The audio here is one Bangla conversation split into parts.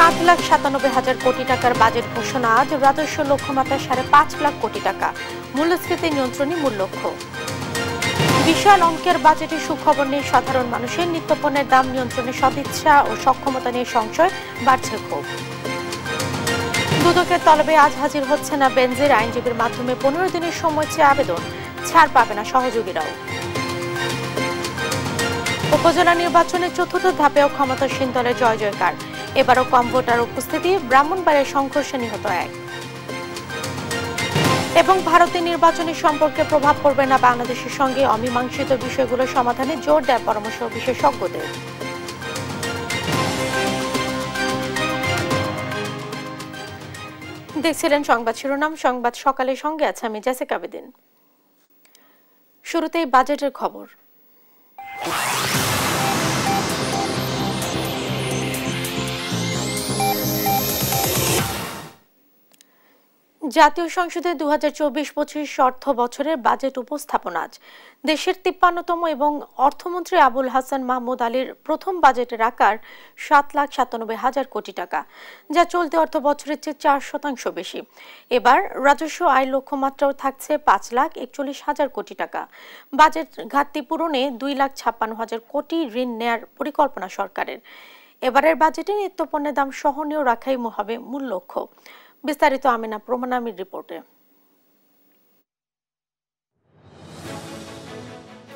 7,97,000 কোটি টাকার বাজেট ঘোষণা আজ। রাজস্ব লক্ষ্যমাত্রা 5.5 লাখ কোটি টাকা। মূল্যস্ফীতি নিয়ন্ত্রণই মূল লক্ষ্য। বিশাল অঙ্কের বাজেটে সুখবর নেই সাধারণ মানুষের। নিত্যপণ্যের দাম নিয়ন্ত্রণে সদিচ্ছা ও সক্ষমতা নিয়ে সংশয়, বাড়ছে ক্ষোভ। দুদকের তলবে আজ হাজির হচ্ছে না বেনজির। আইনজীবীর মাধ্যমে 15 দিনের সময় চেয়ে আবেদন, ছাড় পাবে না সহযোগীরাও। উপজেলা নির্বাচনের চতুর্থ ধাপেও ক্ষমতাসীন দলের জয় জয়কার। এবারও কম ভোটার উপস্থিতি। ব্রাহ্মণবাড়িয়ার সংঘর্ষে নিহত 1। এবং ভারতের নির্বাচনের সম্পর্কে প্রভাব পড়বে না বাংলাদেশের সঙ্গে। অমীমাংসিত বিষয়গুলো সমাধানে জোর দেয় পরামর্শ বিশেষজ্ঞদের। দেখছিলেন সংবাদ শিরোনাম। সংবাদ সকালের সঙ্গে আছে আমি জেসিকা বেদিন। শুরুতেই বাজেটের খবর। জাতীয় সংসদে 2024-25 অর্থ বছরের বাজেট উপস্থাপন আজ। দেশের 53তম এবং অর্থমন্ত্রী আবুল হাসান মাহমুদ আলীর প্রথম বাজেটের আকার 7,97,000 কোটি টাকা, যা চলতি অর্থ বছরের চেয়ে 4% বেশি। এবার রাজস্ব আয় লক্ষ্যমাত্রাও থাকছে 5,41,000 কোটি টাকা। বাজেট ঘাটতি পূরণে 2,56,000 কোটি ঋণ নেয়ার পরিকল্পনা সরকারের। এবারের বাজেটে নিত্যপণ্যের দাম সহনীয় রাখাই হবে মূল লক্ষ্য। বিস্তারিত আমিনা প্রমাণামির রিপোর্টে।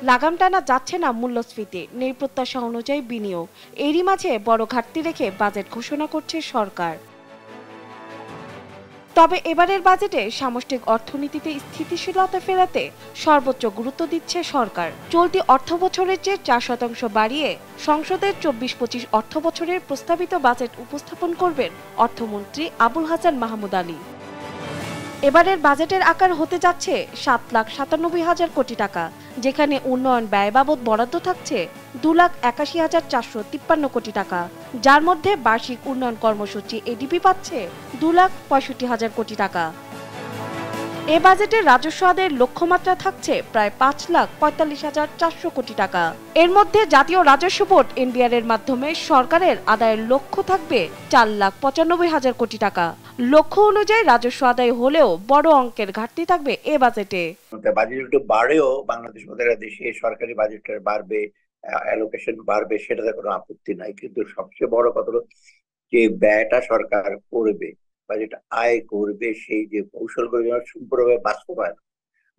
লাগাম টানা যাচ্ছে না মূল্যস্ফীতি, নেই প্রত্যাশা অনুযায়ী বিনিয়োগ। এরই মাঝে বড় ঘাটতি রেখে বাজেট ঘোষণা করছে সরকার। তবে এবারের বাজেটে সামষ্টিক অর্থনীতিতে স্থিতিশীলতা ফেরাতে সর্বোচ্চ গুরুত্ব দিচ্ছে সরকার। চলতি অর্থবছরের চেয়ে 4% বাড়িয়ে সংসদের 24-25 অর্থবছরের প্রস্তাবিত বাজেট উপস্থাপন করবেন অর্থমন্ত্রী আবুল হাসান মাহমুদ আলী। এবারের বাজেটের আকার হতে যাচ্ছে 7,97,000 কোটি টাকা, যেখানে উন্নয়ন ব্যয় বাবদ বরাদ্দ থাকছে 2,81,453 কোটি টাকা, যার মধ্যে বার্ষিক উন্নয়ন কর্মসূচি এডিপি পাচ্ছে 2,65,000 কোটি টাকা। এ বাজেটে রাজস্ব আদায়ের লক্ষ্যমাত্রা থাকছে প্রায় 5,45,400 কোটি টাকা। এর মধ্যে জাতীয় রাজস্ব বোর্ড এনবিআর এর মাধ্যমে সরকারের আদায়ের লক্ষ্য থাকবে 4,95,000 কোটি টাকা। লক্ষ্য অনুযায়ী রাজস্ব আদায় হলেও বড় অঙ্কের ঘাটতি থাকবে এ বাজেটে। বাজেট একটু বাড়েও বাংলাদেশ মতো দেশে সরকারি বাজেটের বাড়বে, অ্যালোকেশন বাড়বে, সেটাতে কোনো আপত্তি নাই। কিন্তু সবচেয়ে বড় কথা হলো যে ব্যয়টা সরকার করবে বা যেটা আয় করবে, সেই যে কৌশলগুলো সম্পূর্ণভাবে বাস্তবায়ন।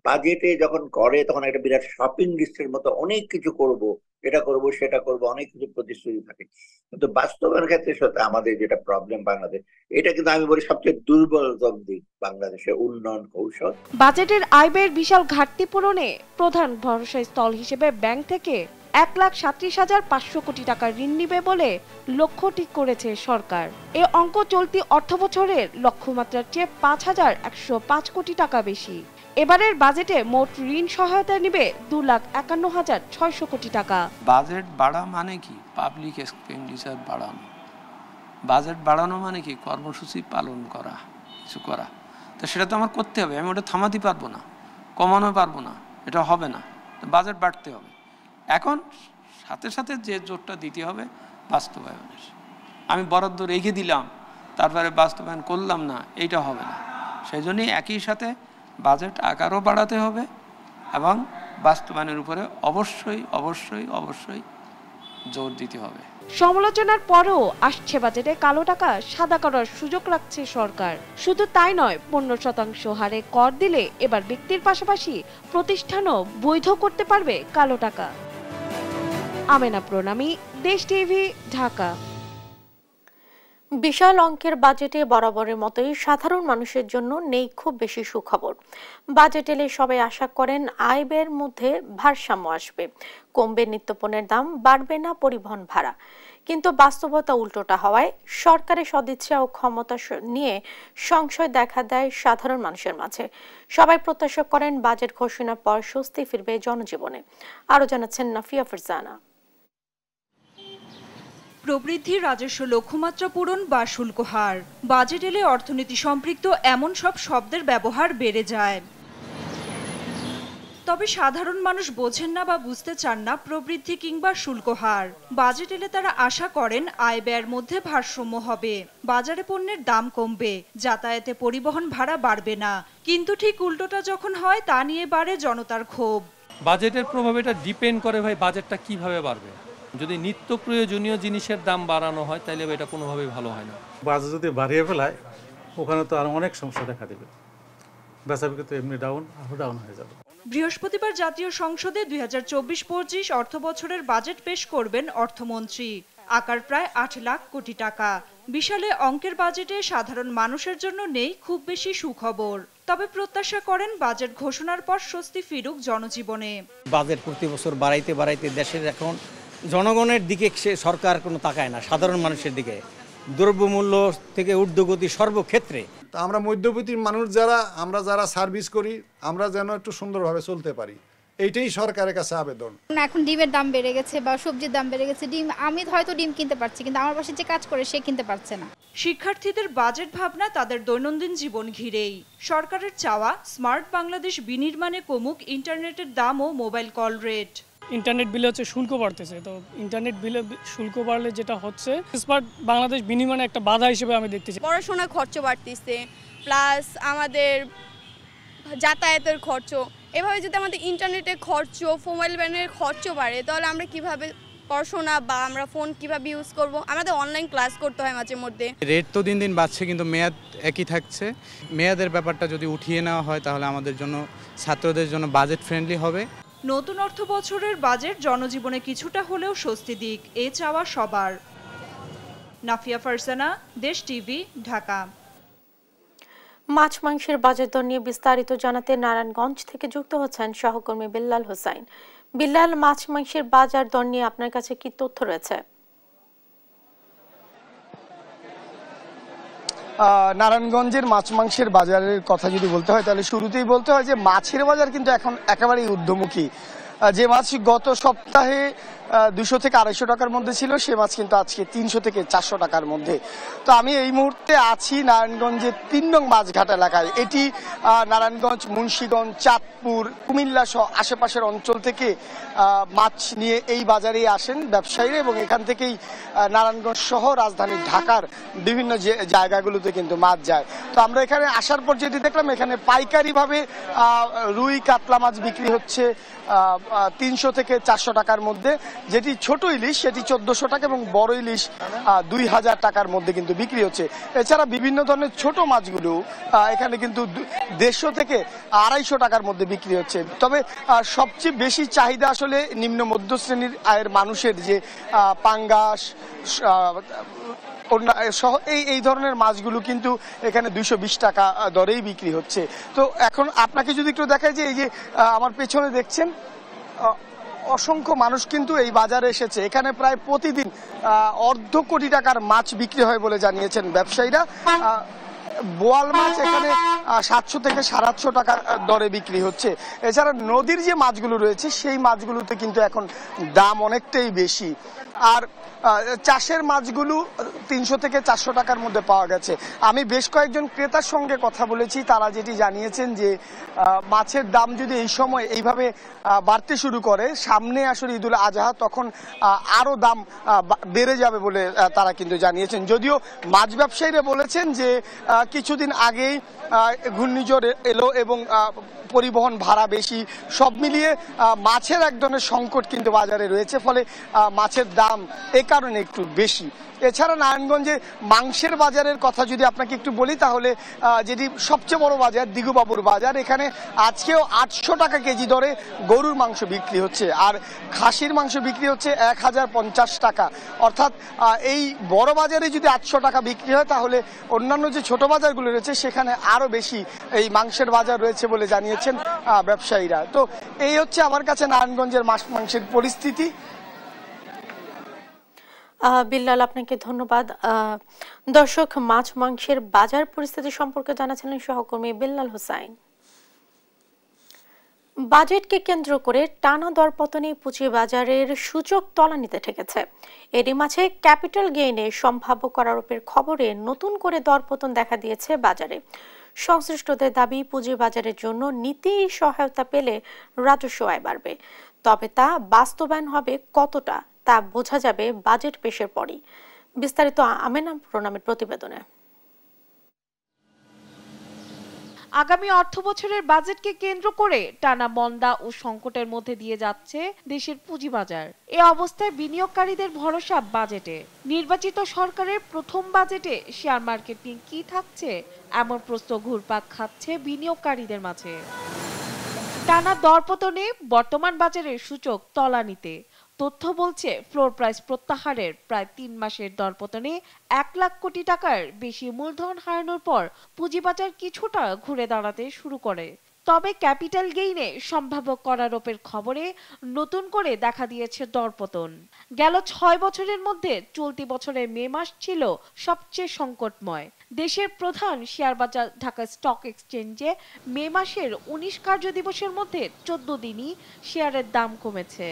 বাজেটে যখন করে তখন একটা বিরাট শপিং লিস্টের মতো অনেক কিছু করব, এটা করব সেটা করব, অনেক কিছু প্রতিশ্রুতি থাকে। কিন্তু বাস্তবায়নের ক্ষেত্রে আমাদের যেটা প্রবলেম বাংলাদেশ, এটা কিন্তু আমি বলি সবচেয়ে দুর্বলতম দিক বাংলাদেশের উন্নয়ন কৌশল। বাজেটের আয় ব্যয়ের বিশাল ঘাটতি পূরণে প্রধান ভরসাস্থল হিসেবে ব্যাংক থেকে 1,37,500 কোটি টাকা ঋণ নিবে বলে লক্ষ্য ঠিক করেছে সরকার। এ অঙ্ক চলতি অর্থবছরের লক্ষ্যমাত্রার চেয়ে 5,105 কোটি টাকা বেশি। এবারের বাজেটে মোট ঋণ সহায়তা নিবে 2,51,600 কোটি টাকা। বাজেট বাড়া মানে কি? পাবলিক এক্সপেন্ডিচার বাড়ানো। বাজেট বাড়ানো মানে কি? কর্মসূচি পালন করা, কিছু করা। তো সেটা তো আমার করতে হবে, আমি ওটা থামাতে পারবো না, কমানো পারবো না, এটা হবে না। বাজেট বাড়তে হবে। এখন সাথে সাথে যে জোরটা দিতে হবে বাস্তবায়নের। আমি বরাদ্দ রেখে দিলাম, তারপরে বাস্তবায়ন করলাম না, এইটা হবে না। সেই জন্যই একই সাথে বাজেট আকারও বাড়াতে হবে এবং বাস্তবায়নের উপরে অবশ্যই অবশ্যই অবশ্যই জোর দিতে হবে। সমালোচনার পরও আসছে বাজেটে কালো টাকা সাদা করার সুযোগ রাখছে সরকার। শুধু তাই নয়, 15% হারে কর দিলে এবার ব্যক্তির পাশাপাশি প্রতিষ্ঠানও বৈধ করতে পারবে কালো টাকা। আমেনা প্রণামী, দেশ টিভি, ঢাকা। বিশাল অঙ্কের বাজেটে বরাবরের মতোই সাধারণ মানুষের জন্য নেই খুব বেশি সুখবর। বাজেট এলে সবাই আশা করেন আয় ব্যয়ের মধ্যে ভারসাম্য আসবে, কমবে নিত্যপণ্যের দাম, বাড়বে না পরিবহন ভাড়া। কিন্তু বাস্তবতা উল্টোটা হওয়ায় সরকারের সদিচ্ছা ও ক্ষমতা নিয়ে সংশয় দেখা দেয় সাধারণ মানুষের মাঝে। সবাই প্রত্যাশা করেন বাজেট ঘোষণার পর স্বস্তি ফিরবে জনজীবনে। আরো জানাচ্ছেন নাফিয়া ফারজানা। প্রবৃদ্ধি, রাজস্ব লক্ষ্যমাত্রা পূরণ বা শুল্ক হার, বাজেট এলে অর্থনীতি সম্পৃক্ত এমন সব শব্দের ব্যবহার বেড়ে যায়। তবে সাধারণ মানুষ বোঝেন না বা বুঝতে চান না প্রবৃদ্ধি কিংবা শুল্ক হার। বাজেট এলে তারা আশা করেন আয় ব্যয়ের মধ্যে ভারসাম্য হবে, বাজারে পণ্যের দাম কমবে, যাতায়াতে পরিবহন ভাড়া বাড়বে না। কিন্তু ঠিক উল্টোটা যখন হয় তা নিয়ে বাড়ে জনতার ক্ষোভ। বাজেটের প্রভাব এটা ডিপেন্ড করে ভাই বাজেটটা কিভাবে বাড়বে। যদি নিত্য প্রয়োজনীয় জিনিসের দাম বাড়ানো হয় তাহলে এটা কোনোভাবেই ভালো হয় না। বাজেট যদি বাড়িয়ে ফেলায় ওখানে তো আর অনেক সমস্যা দেখা দেবে, বেচাবিক্রি তো এমনি ডাউন হয়ে যাবে। বৃহস্পতিবার জাতীয় সংসদে 2024-25 অর্থ বছরের বাজেট পেশ করবেন অর্থমন্ত্রী। আকার প্রায় 8 লাখ কোটি টাকা। বিশালে অঙ্কের বাজেটে সাধারণ মানুষের জন্য নেই খুব বেশি সুখবর। তবে প্রত্যাশা করেন বাজেট ঘোষণার পর স্বস্তি ফিরুক জনজীবনে। বাজেট প্রতি বছর বাড়াইতে দেশের এখন জনগণের দিকে সরকার কোনো তাকায় না, সাধারণ মানুষের দিকে। দ্রব্যমূল্য থেকে ঊর্ধ্বগতি সর্বক্ষেত্রে। তা আমরা মধ্যবিত্ত মানুষ আমরা যারা সার্ভিস করি, আমরা যেন একটু সুন্দরভাবে চলতে পারি, এইটাই সরকারের কাছে আবেদন। এখন ডিমের দাম বেড়ে গেছে বা সবজির দাম বেড়ে গেছে। আমি হয়তো ডিম কিনতে পারছি, কিন্তু আমার পাশে যে কাজ করে সে কিনতে পারছে না। শিক্ষার্থীদের বাজেট ভাবনা তাদের দৈনন্দিন জীবন ঘিরেই। সরকারের চাওয়া স্মার্ট বাংলাদেশ বিনির্মাণে কমুক ইন্টারনেটের দাম ও মোবাইল কল রেট। ইন্টারনেট বিলে শুল্ক বাড়তেছে, তো ইন্টারনেট বিলে শুল্ক বাড়লে যেটা হচ্ছে স্মার্ট বাংলাদেশ বিনির্মাণে একটা বাধা হিসেবে আমি দেখতেছি। পড়াশোনার খরচ বাড়তেছে, প্লাস আমাদের যাতায়াতের খরচ। এভাবে যদি আমাদের ইন্টারনেটের খরচ, মোবাইল ব্যানের খরচ বাড়ে, তাহলে আমরা কিভাবে পড়াশোনা বা আমরা ফোন কিভাবে ইউজ করব? আমাদের অনলাইন ক্লাস করতে হয় মাঝে মধ্যে। রেট তো দিন দিন বাড়ছে, কিন্তু মেয়াদ একই থাকছে। মেয়াদের ব্যাপারটা যদি উঠিয়ে নেওয়া হয় তাহলে আমাদের জন্য, ছাত্রদের জন্য বাজেট ফ্রেন্ডলি হবে। নতুন অর্থ বছরের বাজেট জনজীবনে কিছুটা হলেও স্বস্তি দিক, এ চাওয়া সবার। নাফিয়া ফারসানা, দেশ টিভি, ঢাকা। মাছ মাংসের বাজার দর নিয়ে বিস্তারিত জানাতে নারায়ণগঞ্জ থেকে যুক্ত হচ্ছেন সহকর্মী বিল্লাল হোসাইন। বিল্লাল, মাছ মাংসের বাজার দর নিয়ে আপনার কাছে কি তথ্য রয়েছে? নারায়ণগঞ্জের মাছ মাংসের বাজারের কথা যদি বলতে হয় তাহলে শুরুতেই বলতে হয় যে মাছের বাজার কিন্তু এখন একেবারেই ঊর্ধ্বমুখী। যে মাছ গত সপ্তাহে 200 থেকে 250 টাকার মধ্যে ছিল, সে মাছ কিন্তু আজকে 300 থেকে 400 টাকার মধ্যে। তো আমি এই মুহূর্তে আছি নারায়ণগঞ্জের 3 নং মাছঘাট এলাকায়। এটি নারায়ণগঞ্জ, মুন্সিগঞ্জ, চাঁদপুর, কুমিল্লা সহ আশেপাশের অঞ্চল থেকে মাছ নিয়ে এই বাজারে আসেন ব্যবসায়ীরা, এবং এখান থেকেই নারায়ণগঞ্জ সহ রাজধানী ঢাকার বিভিন্ন জায়গাগুলোতে কিন্তু মাছ যায়। তো আমরা এখানে আসার পর যেটি দেখলাম, এখানে পাইকারিভাবে রুই কাতলা মাছ বিক্রি হচ্ছে 300 থেকে 400 টাকার মধ্যে। যেটি ছোট ইলিশ সেটি 1400 টাকা এবং বড় ইলিশ 2000 টাকার মধ্যে কিন্তু বিক্রি হচ্ছে। এছাড়া বিভিন্ন ধরনের ছোট মাছগুলো এখানে কিন্তু 150 থেকে 250 টাকার মধ্যে বিক্রি হচ্ছে। তবে সবচেয়ে বেশি চাহিদা আসলে নিম্ন মধ্য শ্রেণীর আয়ের মানুষের, যে পাঙ্গাস সহ এই ধরনের মাছগুলো কিন্তু এখানে 220 টাকা দরেই বিক্রি হচ্ছে। তো এখন আপনাকে যদি একটু দেখায় যে এই যে আমার পেছনে দেখছেন, অসংখ্য মানুষ কিন্তু এই বাজারে এসেছে। এখানে প্রায় প্রতিদিন 1.5 কোটি টাকার মাছ বিক্রি হয় বলে জানিয়েছেন ব্যবসায়ীরা। বোয়াল মাছ এখানে 700 থেকে 750 টাকার দরে বিক্রি হচ্ছে। এছাড়া নদীর যে মাছগুলো রয়েছে সেই মাছগুলোতে কিন্তু এখন দাম অনেকটাই বেশি। আর চাষের মাছগুলো 300 থেকে 400 টাকার মধ্যে পাওয়া গেছে। আমি বেশ কয়েকজন ক্রেতার সঙ্গে কথা বলেছি, তারা যেটি জানিয়েছেন যে মাছের দাম যদি এই সময় এইভাবে বাড়তে শুরু করে, সামনে আসলে ঈদুল আজহা, তখন আরো দাম বেড়ে যাবে বলে তারা কিন্তু জানিয়েছেন। যদিও মাছ ব্যবসায়ীরা বলেছেন যে কিছুদিন আগেই ঘূর্ণিঝড় এলো এবং পরিবহন ভাড়া বেশি, সব মিলিয়ে মাছের এক ধরনের সংকট কিন্তু বাজারে রয়েছে, ফলে মাছের দাম এ কারণে একটু বেশি। এছাড়া নারায়ণগঞ্জে মাংসের বাজারের কথা যদি আপনাকে একটু বলি, তাহলে যেটি সবচেয়ে বড় বাজার দিগুবাবুর বাজার, এখানে আজকেও 800 টাকা কেজি দরে গরুর মাংস বিক্রি হচ্ছে, আর খাসির মাংস বিক্রি হচ্ছে 1050 টাকা। অর্থাৎ এই বড় বাজারে যদি 800 টাকা বিক্রি হয়, তাহলে অন্যান্য যে ছোট বাজারগুলো রয়েছে সেখানে আরো বেশি এই মাংসের বাজার রয়েছে বলে জানিয়েছেন ব্যবসায়ীরা। তো এই হচ্ছে আমার কাছে নারায়ণগঞ্জের মাংসের পরিস্থিতি। বিল্লাল, আপনাকে ধন্যবাদ। দর্শক, মাছ মাংসের বাজার পরিস্থিতি সম্পর্কে জানাচ্ছিলেন সহকর্মী বিল্লাল হোসাইন। বাজেটকে কেন্দ্র করে টানা দরপতনে পুঁজিবাজারের সূচক তলানিতে ঠেকেছে। এরই মাঝে ক্যাপিটাল গেইনে সম্ভাব্য করারোপের খবরে নতুন করে দরপতন দেখা দিয়েছে বাজারে। সংশ্লিষ্টদের দাবি, পুঁজিবাজারের জন্য নীতি সহায়তা পেলে রাজস্ব আয় বাড়বে, তবে তা বাস্তবায়ন হবে কতটা তা বোঝা যাবে বাজেট পেশের পরই। বিস্তারিত আমেনা প্রণামের প্রতিবেদনে। আগামী অর্থবছরের বাজেটকে কেন্দ্র করে টানা মন্দা ও সংকটের মধ্যে দিয়ে যাচ্ছে দেশের পুঁজিবাজার। এ অবস্থায় বিনিয়োগকারীদের ভরসা বাজেটে। নির্বাচিত সরকারের প্রথম বাজেটে শেয়ার মার্কেটিং কি থাকছে এমন প্রশ্ন ঘুরপাক খাচ্ছে বিনিয়োগকারীদের মাঝে। টানা দরপতনে বর্তমান বাজারের সূচক তলানিতে। তথ্য বলছে ফ্লোর প্রাইস প্রত্যাহারের প্রায় ৩ মাসের দরপতনে ১ লাখ কোটি টাকার বেশি মূলধন হারানোর পর পুঁজিবাজার কিছুটা ঘুরে দাঁড়াতে শুরু করে। তবে ক্যাপিটাল গেইনে সম্ভাব্য করারোপের খবরে নতুন করে দেখা দিয়েছে দরপতন। গেল ৬ বছরের মধ্যে চলতি বছরের মে মাস ছিল সবচেয়ে সংকটময়। দেশের প্রধান শেয়ার বাজার ঢাকা স্টক এক্সচেঞ্জে মে মাসের ১৯ কার্য দিবসের মধ্যে ১৪ দিনই শেয়ারের দাম কমেছে।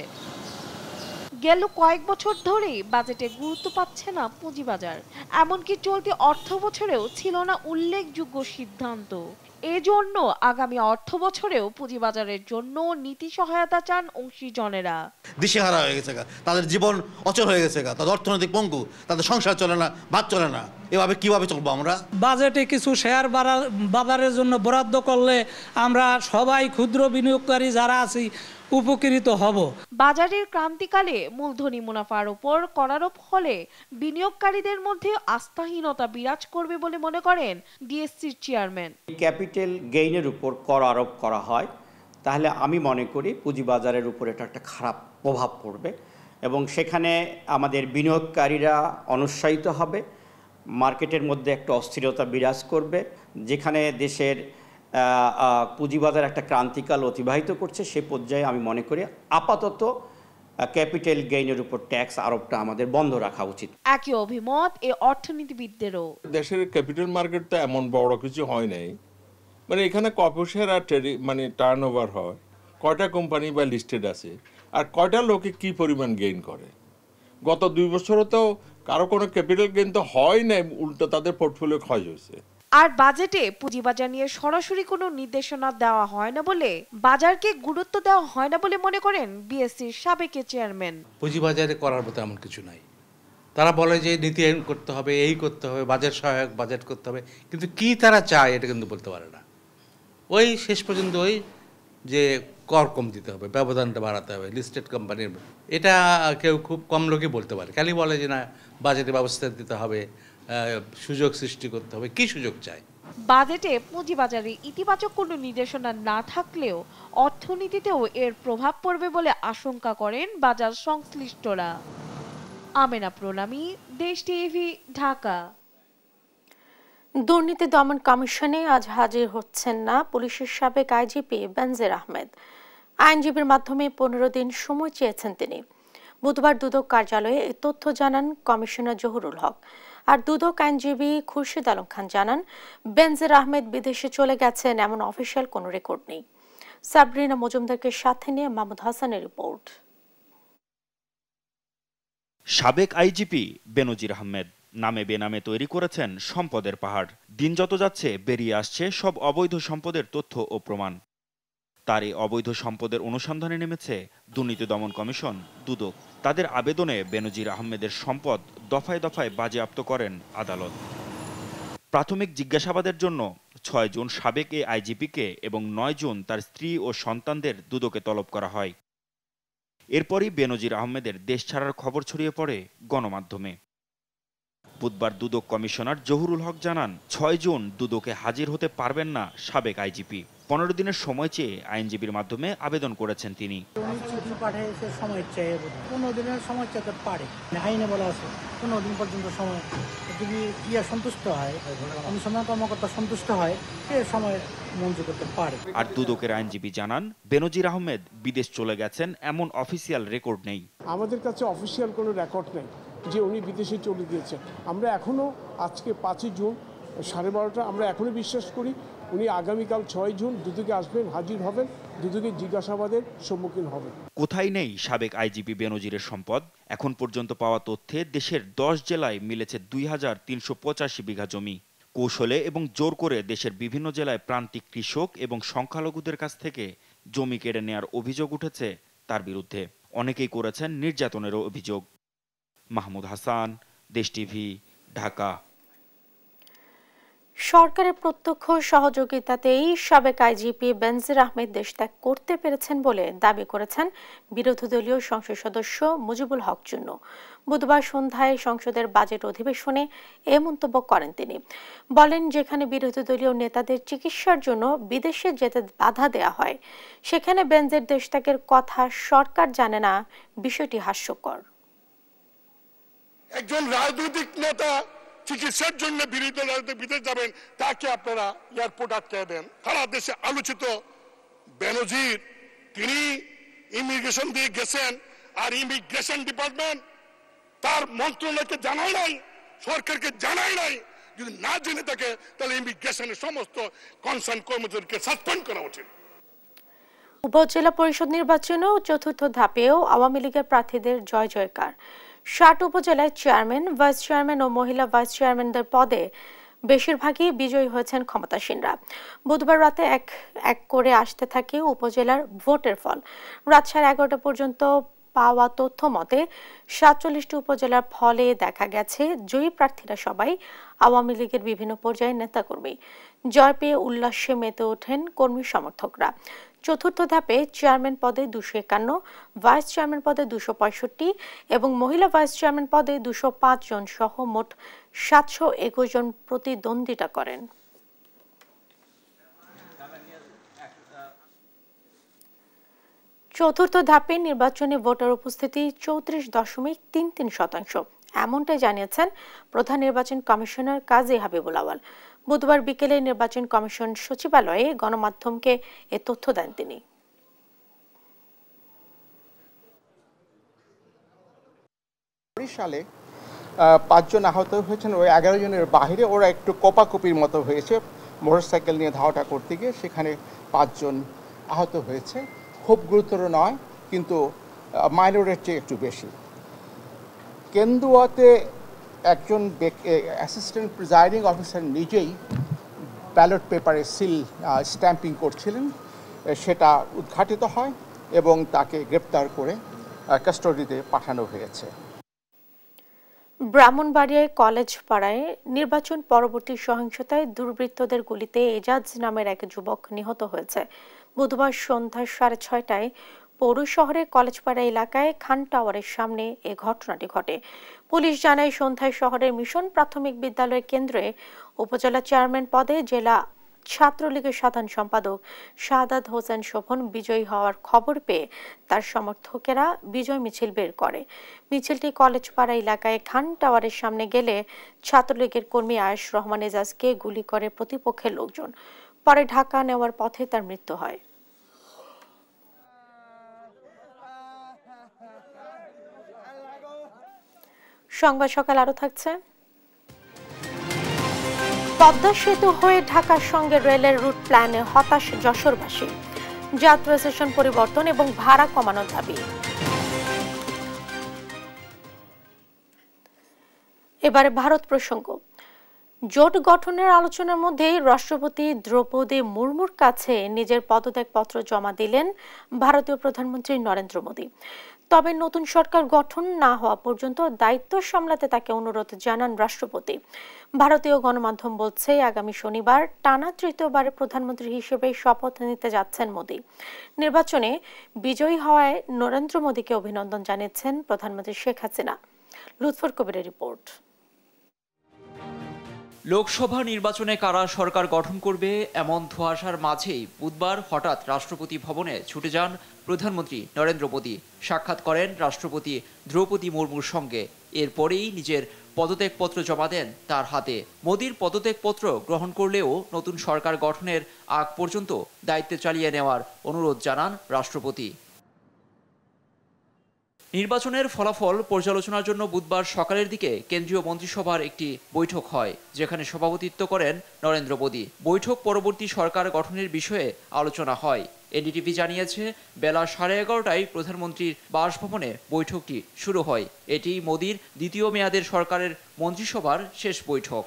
গেল কয়েক বছর ধরেই বাজেটে গুরুত্ব পাচ্ছে না পুঁজিবাজার, এমনকি চলতি অর্থ বছরেও ছিল না উল্লেখযোগ্য সিদ্ধান্ত। এজন্য আগামী অর্থ বছরেও পুঁজিবাজারের জন্য নীতি সহায়তা চান অংশীজনেরা। দিশেহারা হয়ে গেছে, তাদের জীবন অচল হয়ে গেছে, তাদের অর্থনৈতিক পঙ্গু, তাদের সংসার চলে না, ভাত চলে না। এভাবে কিভাবে চলবো আমরা? বাজেটে কিছু শেয়ার বাজারের জন্য বরাদ্দ করলে আমরা সবাই ক্ষুদ্র বিনিয়োগকারী যারা আছি উপকৃত হব। বাজারের ক্রান্তিকালে মূলধনী মুনাফার উপর করারোপ হলে বিনিয়োগকারীদের মধ্যে আস্থাহীনতা বিরাজ করবে বলে মনে করেন ডিএসসির চেয়ারম্যান। ক্যাপিটাল গেইনের উপর কর আরোপ করা হয় তাহলে আমি মনে করি পুঁজিবাজারের উপর এটা একটা খারাপ প্রভাব পড়বে এবং সেখানে আমাদের বিনিয়োগকারীরা অনুৎসাহিত হবে, মার্কেটের মধ্যে একটা অস্থিরতা বিরাজ করবে। যেখানে দেশের পুঁজিবাজার একটা ক্রান্তিকাল অতিবাহিত করছে, সে পর্যায়ে আমি মনে করি আপাতত ক্যাপিটাল গেইনের উপর ট্যাক্স আরোপটা আমাদের বন্ধ রাখা উচিত। একই অভিমত এ অর্থনীতিবিদদেরও। দেশের ক্যাপিটাল মার্কেট তো এমন বড় কিছু হয় নাই, মানে এখানে কত শেয়ার আর মানে টার্ন ওভার হয়, কয়টা কোম্পানি বা লিস্টেড আছে, আর কয়টা লোকে কি পরিমাণ গেইন করে। গত 2 বছরে তো কারো কোনো ক্যাপিটাল গেইন তো হয় নাই, উল্টো তাদের পোর্টফোলিও ক্ষয় হয়েছে। আর বাজেটে পুঁজিবাজার নিয়ে সরাসরি কোনো নির্দেশনা দেওয়া হয় না বলে বাজারকে গুরুত্ব দেওয়া হয় না বলে মনে করেন বিএসসির সাবেক চেয়ারম্যান। পুঁজিবাজারে করার মতো এমন কিছু নাই। তারা বলে যে নীতি আইন করতে হবে, এই করতে হবে, বাজেট সহায়ক বাজেট করতে হবে, কিন্তু কি তারা চায় এটা কিন্তু বলতে পারে না। ওই শেষ পর্যন্ত ওই যে কর কম দিতে হবে, ব্যবধানটা বাড়াতে হবে লিস্টেড কোম্পানির, এটা কেউ খুব কম লোকই বলতে পারে। খালি বলে যে না বাজেটে ব্যবস্থা দিতে হবে, সুযোগ সৃষ্টি করতে হবে। কি সুযোগ চায়? বাজেটে পুঁজিবাজারে ইতিবাচক কোনো নির্দেশনা না থাকলেও অর্থনীতিতেও এর প্রভাব পড়বে বলে আশঙ্কা করেন বাজার সংশ্লিষ্টরা। আমেনা প্রণামী, দেশ টিভি, ঢাকা। দুর্নীতি দমন কমিশনে আজ হাজির হচ্ছেন না পুলিশের সাবেক আইজিপি বেনজির আহমেদ। আইনজীবীর মাধ্যমে 15 দিন সময় চেয়েছেন তিনি। বুধবার দুদক কার্যালয়ে এ তথ্য জানান কমিশনার জহুরুল হক। আর দুদক আইনজীবী খুরশিদ আলম খান জানান, বেনজির আহমেদ বিদেশে চলে গেছেন এমন অফিসিয়াল কোনো রেকর্ড নেই। সাবরিনা মজুমদারকে সাথে নিয়ে মাহমুদ হাসানের রিপোর্ট। সাবেক আইজিপি বেনজির আহমেদ নামে বেনামে তৈরি করেছেন সম্পদের পাহাড়। দিন যত যাচ্ছে বেরিয়ে আসছে সব অবৈধ সম্পদের তথ্য ও প্রমাণ। তার এই অবৈধ সম্পদের অনুসন্ধানে নেমেছে দুর্নীতি দমন কমিশন দুদক। তাদের আবেদনে বেনজির আহমেদের সম্পদ দফায় দফায় বাজেয়াপ্ত করেন আদালত। প্রাথমিক জিজ্ঞাসাবাদের জন্য 6 জুন সাবেক এই আইজিপিকে এবং 9 জুন তার স্ত্রী ও সন্তানদের দুদকে তলব করা হয়। এরপরই বেনজির আহমেদের দেশ ছাড়ার খবর ছড়িয়ে পড়ে গণমাধ্যমে। বুধবার দুদক কমিশনার জহুরুল হক জানান, 6 জুন দুদকে হাজির হতে পারবেন না সাবেক আইজিপি। 15 দিনের সময় চেয়ে আইনজীবীর মাধ্যমে আবেদন করেছেন তিনি। 15 দিনের সময় চাইতে পারে, আইনে বলা আছে 15 দিন পর্যন্ত সময়। যদি সন্তুষ্ট হয়, অনুসন্ধান কর্মকর্তা সন্তুষ্ট হয়, সে সময় মঞ্জুর করতে পারে। আর দুদকের আইনজীবী জানান, বেনজির আহমেদ বিদেশ চলে গেছেন এমন অফিসিয়াল রেকর্ড নেই। আমাদের কাছে অফিসিয়াল কোনো রেকর্ড নেই যে উনি বিদেশে চলে গিয়েছেন। আমরা এখনো আজকে 5 জুন 12:30 আমরা এখনো বিশ্বাস করি উনি আগামীকাল 6 জুন দুদকে আসবেন, হাজির হবেন, দুদকে জিজ্ঞাসাবাদের সম্মুখীন হবেন। কোথায় নেই সাবেক আইজিপি বেনজিরের সম্পদ? এখন পর্যন্ত পাওয়া তথ্যে দেশের 10 জেলায় মিলেছে 2385 বিঘা জমি। কৌশলে এবং জোর করে দেশের বিভিন্ন জেলায় প্রান্তিক কৃষক এবং সংখ্যালঘুদের কাছ থেকে জমি কেড়ে নেওয়ার অভিযোগ উঠেছে তার বিরুদ্ধে। অনেকেই করেছেন নির্যাতনেরও অভিযোগ। মাহমুদ হাসান, দেশ টিভি, ঢাকা। সরকারের প্রত্যক্ষ সহযোগিতাতেই সাবেক আইজিপি বেনজির আহমেদ দেশত্যাগ করতে পেরেছেন বলে দাবি করেছেন বিরোধী দলীয় সংসদ সদস্য মুজিবুল হক চুন্নু। বুধবার সন্ধ্যায় সংসদের বাজেট অধিবেশনে এ মন্তব্য করেন তিনি। বলেন, যেখানে বিরোধী দলীয় নেতাদের চিকিৎসার জন্য বিদেশে যেতে বাধা দেয়া হয়, সেখানে বেনজির দেশত্যাগের কথা সরকার জানে না, বিষয়টি হাস্যকর। একজন রাজনৈতিক নেতা চিকিৎসার জন্য বিরোধী দলের বিদেশ যাবেন, তাকে আপনারা এয়ারপোর্ট আটকে দেন। সারা দেশে আলোচিত বেনজির, তিনি ইমিগ্রেশন দিয়ে গেছেন, আর ইমিগ্রেশন ডিপার্টমেন্ট তার মন্ত্রণালয়কে জানায় নাই, সরকারকে জানায় নাই। যদি না জেনে থাকে তাহলে ইমিগ্রেশনের সমস্ত কনসার্ন কর্মচারীকে সাসপেন্ড করা উচিত। উপজেলা পরিষদ নির্বাচনেও চতুর্থ ধাপেও আওয়ামী লীগের প্রার্থীদের জয় জয়কার। ৬০ উপজেলায় চেয়ারম্যান, ভাইস চেয়ারম্যান ও মহিলা ভাইস চেয়ারম্যানদের পদে বেশিরভাগই বিজয়ী হয়েছেন ক্ষমতাসীনরা। বুধবার রাতে এক এক করে আসতে থাকে উপজেলার ভোটের ফল। রাত 11:30 পর্যন্ত পাওয়া তথ্য মতে ৪৭টি উপজেলার ফলে দেখা গেছে জয়ী প্রার্থীরা সবাই আওয়ামী লীগের বিভিন্ন পর্যায়ের নেতাকর্মী। জয় পেয়ে উল্লাসে মেতে ওঠেন কর্মী সমর্থকরা। চতুর্থ ধাপে চেয়ারম্যান পদে 251, ভাইস চেয়ারম্যান পদে 265 এবং মহিলা ভাইস চেয়ারম্যান পদে 205 জন সহ মোট 721 জন প্রতিদ্বন্দ্বিতা করেন। চতুর্থ ধাপে নির্বাচনে ভোটার উপস্থিতি 34.33%। এমনটাই জানিয়েছেন প্রধান নির্বাচন কমিশনার কাজী হাবিবুল আওয়াল। বুধবার বিকেলে নির্বাচন কমিশন সচিবালয়ে গণমাধ্যমকে এ তথ্য দেন তিনি। সালে 5 জন আহত হয়েছেন, ওই 11 জনের বাহিরে ওরা একটু কোপাকুপির মতো হয়েছে। মোটরসাইকেল নিয়ে ধাওয়াটা করতে গিয়ে সেখানে 5 জন আহত হয়েছে। খুব গুরুতর নয়, কিন্তু মাইনরের চেয়ে একটু বেশি। কেন্দুয়াতে একজন অ্যাসিস্ট্যান্ট প্রিজাইডিং অফিসার নিজেই ব্যালট পেপারে সিল স্ট্যাম্পিং করছিলেন, সেটা উদ্ঘাটিত হয় এবং তাকে গ্রেপ্তার করে কাস্টডিতে পাঠানো হয়েছে। ব্রাহ্মণবাড়িয়ায় কলেজ পাড়ায় নির্বাচন পরবর্তী সহিংসতায় দুর্বৃত্তদের গুলিতে এজাজ নামের এক যুবক নিহত হয়েছে। বুধবার সন্ধ্যা 6:30টায় পৌর শহরের কলেজপাড়া এলাকায় খান টাওয়ারের সামনে এ ঘটনাটি ঘটে। পুলিশ জানায়, সন্ধ্যায় শহরের মিশন প্রাথমিক বিদ্যালয় কেন্দ্রে উপজেলা চেয়ারম্যান পদে জেলা ছাত্রলীগের সাধারণ সম্পাদক শাহাদাত হোসেন শোভন বিজয়ী হওয়ার খবর পেয়ে তার সমর্থকেরা বিজয় মিছিল বের করে। মিছিলটি কলেজপাড়া এলাকায় খান টাওয়ারের সামনে গেলে ছাত্রলীগের কর্মী আয়েশ রহমান এজাজকে গুলি করে প্রতিপক্ষের লোকজন। পরে ঢাকা নেওয়ার পথে তার মৃত্যু হয়। সংবাদ সকাল আরো থাকছে। পদ্মা সেতু হয়ে ঢাকার সঙ্গে রেলের রুট প্ল্যানে হতাশ যশোরবাসী। যাত্রা স্টেশন পরিবর্তন এবং ভাড়া কমানোর দাবি। এবারে ভারত প্রসঙ্গ। জোট গঠনের আলোচনার মধ্যে রাষ্ট্রপতি দ্রৌপদী মুর্মুর কাছে নিজের পদত্যাগপত্র জমা দিলেন ভারতীয় প্রধানমন্ত্রী নরেন্দ্র মোদী। তবে নতুন সরকার গঠন না হওয়া পর্যন্ত দায়িত্ব সামলাতে তাকে অনুরোধ জানান রাষ্ট্রপতি। ভারতীয় গণমাধ্যম বলছে, আগামী শনিবার টানা তৃতীয়বারের প্রধানমন্ত্রী হিসেবে শপথ নিতে যাচ্ছেন মোদী। নির্বাচনে বিজয়ী হওয়ায় নরেন্দ্র মোদীকে অভিনন্দন জানিয়েছেন প্রধানমন্ত্রী শেখ হাসিনা। লুৎফর কবিরের রিপোর্ট। লোকসভা নির্বাচনে কারা সরকার গঠন করবে এমন ধোঁয়াশার মাঝেই বুধবার হঠাৎ রাষ্ট্রপতি ভবনে ছুটে যান প্রধানমন্ত্রী নরেন্দ্র মোদী। সাক্ষাৎ করেন রাষ্ট্রপতি দ্রৌপদী মুর্মুর সঙ্গে। এরপরেই নিজের পদত্যাগপত্র জমা দেন তার হাতে। মোদীর পদত্যাগপত্র গ্রহণ করলেও নতুন সরকার গঠনের আগ পর্যন্ত দায়িত্ব চালিয়ে নেওয়ার অনুরোধ জানান রাষ্ট্রপতি। নির্বাচনের ফলাফল পর্যালোচনার জন্য বুধবার সকালের দিকে কেন্দ্রীয় মন্ত্রিসভার একটি বৈঠক হয়, যেখানে সভাপতিত্ব করেন নরেন্দ্র মোদী। বৈঠক পরবর্তী সরকার গঠনের বিষয়ে আলোচনা হয়। এনডিটিভি জানিয়েছে, বেলা 11:30টায় প্রধানমন্ত্রীর বাসভবনে বৈঠকটি শুরু হয়। এটি মোদীর দ্বিতীয় মেয়াদের সরকারের মন্ত্রিসভার শেষ বৈঠক।